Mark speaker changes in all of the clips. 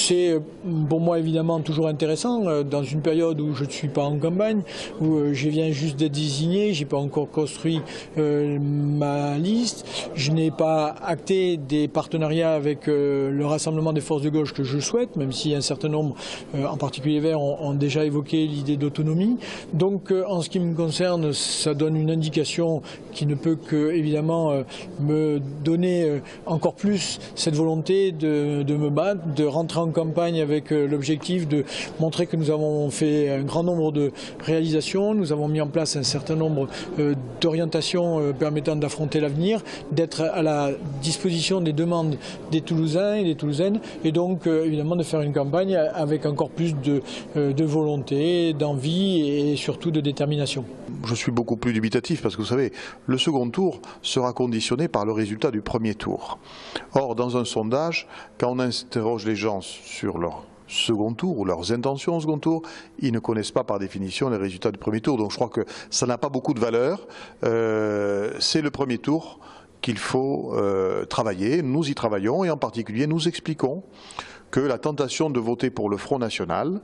Speaker 1: C'est pour moi évidemment toujours intéressant dans une période où je ne suis pas en campagne, où je viens juste d'être désigné, je n'ai pas encore construit ma liste, je n'ai pas acté des partenariats avec le rassemblement des forces de gauche que je souhaite, même si un certain nombre, en particulier Verts, ont déjà évoqué l'idée d'autonomie. Donc en ce qui me concerne, ça donne une indication qui ne peut que évidemment me donner encore plus cette volonté de me battre, de rentrer en campagne avec l'objectif de montrer que nous avons fait un grand nombre de réalisations, nous avons mis en place un certain nombre d'orientations permettant d'affronter l'avenir, d'être à la disposition des demandes des Toulousains et des Toulousaines, et donc évidemment de faire une campagne avec encore plus de volonté, d'envie et surtout de détermination.
Speaker 2: Je suis beaucoup plus dubitatif parce que vous savez, le second tour sera conditionné par le résultat du premier tour. Or, dans un sondage, quand on interroge les gens sur leur second tour ou leurs intentions au second tour, ils ne connaissent pas par définition les résultats du premier tour. Donc je crois que ça n'a pas beaucoup de valeur. C'est le premier tour qu'il faut travailler. Nous y travaillons et en particulier nous expliquons que la tentation de voter pour le Front National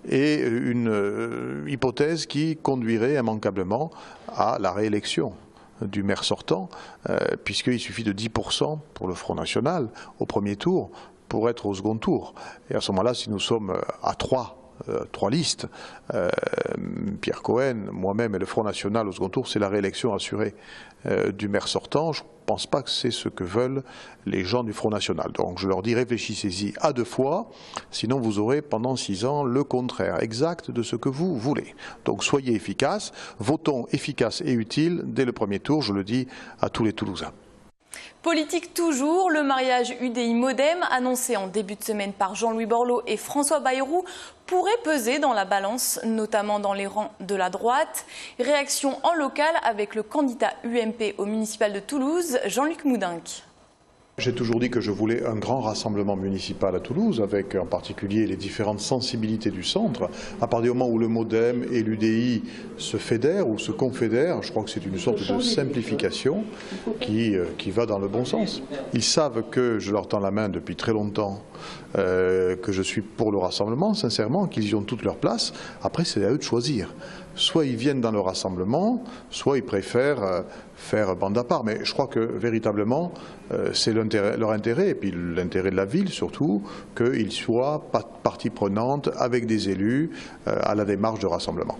Speaker 2: est une hypothèse qui conduirait immanquablement à la réélection du maire sortant, puisqu'il suffit de 10% pour le Front National au premier tour pour être au second tour. Et à ce moment-là, si nous sommes à trois listes, Pierre Cohen, moi-même et le Front National au second tour, c'est la réélection assurée du maire sortant. Je ne pense pas que c'est ce que veulent les gens du Front National. Donc je leur dis réfléchissez-y à deux fois, sinon vous aurez pendant 6 ans le contraire exact de ce que vous voulez. Donc soyez efficaces, votons efficaces et utiles dès le premier tour, je le dis à tous les Toulousains.
Speaker 3: Politique toujours, le mariage UDI-Modem annoncé en début de semaine par Jean-Louis Borloo et François Bayrou pourrait peser dans la balance, notamment dans les rangs de la droite. Réaction en local avec le candidat UMP au municipal de Toulouse, Jean-Luc Moudenc.
Speaker 2: J'ai toujours dit que je voulais un grand rassemblement municipal à Toulouse, avec en particulier les différentes sensibilités du centre. À partir du moment où le Modem et l'UDI se fédèrent ou se confédèrent, je crois que c'est une sorte de simplification qui va dans le bon sens. Ils savent que je leur tends la main depuis très longtemps, que je suis pour le rassemblement, sincèrement, qu'ils y ont toute leur place. Après, c'est à eux de choisir. Soit ils viennent dans le rassemblement, soit ils préfèrent faire bande à part. Mais je crois que véritablement, c'est leur intérêt, et puis l'intérêt de la ville surtout, qu'ils soient partie prenante avec des élus à la démarche de rassemblement.